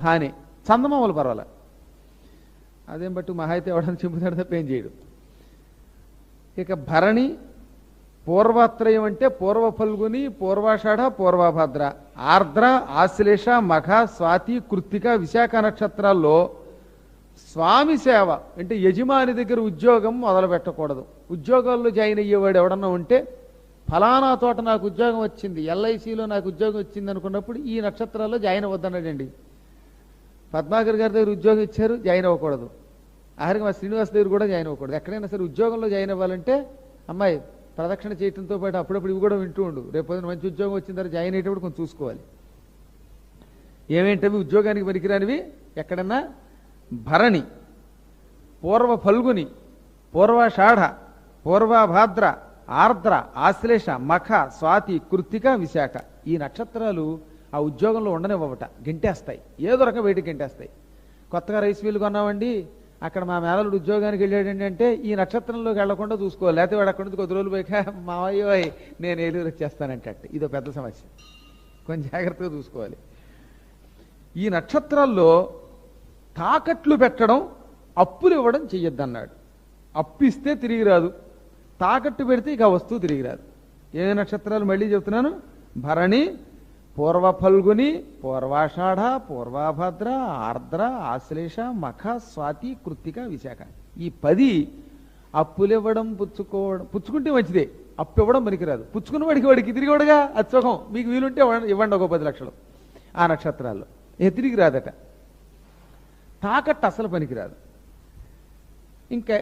హాని చందమామలు పర్వాలే, అదేం బట్టి మహా అయితే ఎవడని చెబుతాడు తప్ప ఏం చేయడు. ఇక భరణి పూర్వత్రయం అంటే పూర్వ ఫల్గుని, పూర్వాషాఢ, పూర్వభద్ర, ఆర్ద్ర, ఆశ్లేష, మఖ, స్వాతి, కృత్తిక, విశాఖ నక్షత్రాల్లో స్వామి సేవ అంటే యజమాని దగ్గర ఉద్యోగం మొదలు పెట్టకూడదు. ఉద్యోగాల్లో జాయిన్ అయ్యేవాడు ఎవడన్నా ఉంటే ఫలానా తోట నాకు ఉద్యోగం వచ్చింది, ఎల్ఐసిలో నాకు ఉద్యోగం వచ్చింది అనుకున్నప్పుడు ఈ నక్షత్రాల్లో జాయిన్ అవ్వద్దన్నాడండి. పద్మాకర్ గారి దగ్గర ఉద్యోగం ఇచ్చారు, జాయిన్ అవ్వకూడదు. ఆఖరికి మా శ్రీనివాస్ దగ్గర కూడా జాయిన్ అవ్వకూడదు. ఎక్కడైనా సరే ఉద్యోగంలో జాయిన్ అవ్వాలంటే అమ్మాయి ప్రదక్షిణ చేయడంతో పాటు అప్పుడప్పుడు ఇవి కూడా వింటూ ఉండు, రేపు పొద్దున మంచి ఉద్యోగం వచ్చిన తర్వాత జాయిన్ అయ్యేటప్పుడు కొంచెం చూసుకోవాలి. ఏమేంటవి ఉద్యోగానికి పనికిరానివి? ఎక్కడన్నా భరణి, పూర్వ ఫల్గుని, పూర్వాషాఢ, పూర్వభాద్ర, ఆర్ద్ర, ఆశ్లేష, మఖ, స్వాతి, కృత్తిక, విశాఖ ఈ నక్షత్రాలు ఆ ఉద్యోగంలో ఉండనివ్వబట, గెంటేస్తాయి. ఏదో రకం బయటికి గెంటేస్తాయి. కొత్తగా రైస్ మిల్లు కొన్నామండి, అక్కడ మా మేనలుడు ఉద్యోగానికి వెళ్ళాడండి అంటే ఈ నక్షత్రంలోకి వెళ్లకుండా చూసుకోవాలి. లేకపోతే వాడు అక్కడ నుంచి కొద్ది రోజులు పోయాక మావయ్యో నేను ఏలూరు వచ్చేస్తానంటే ఇదో పెద్ద సమస్య, కొంచెం జాగ్రత్తగా చూసుకోవాలి. ఈ నక్షత్రాల్లో తాకట్లు పెట్టడం, అప్పులు ఇవ్వడం చెయ్యొద్దన్నాడు. అప్పు ఇస్తే తిరిగి రాదు, తాకట్టు పెడితే ఇక వస్తువు తిరిగి రాదు. ఏ నక్షత్రాలు మళ్ళీ చెప్తున్నాను? భరణి, పూర్వ ఫల్గుని, పూర్వాషాఢ, పూర్వభద్ర, ఆర్ద్ర, ఆశ్లేష, మఖ, స్వాతి, కృత్తిక, విశాఖ ఈ 10 అప్పులివ్వడం, పుచ్చుకుంటే మంచిదే, అప్పు ఇవ్వడం పనికిరాదు. పుచ్చుకున్న వాడికి తిరిగి వాడుగా అది సుఖం. మీకు వీలుంటే ఇవ్వండి ఒక 10 లక్షలు ఆ నక్షత్రాల్లో, తిరిగి రాదట. తాకట్టు అసలు పనికిరాదు. ఇంకా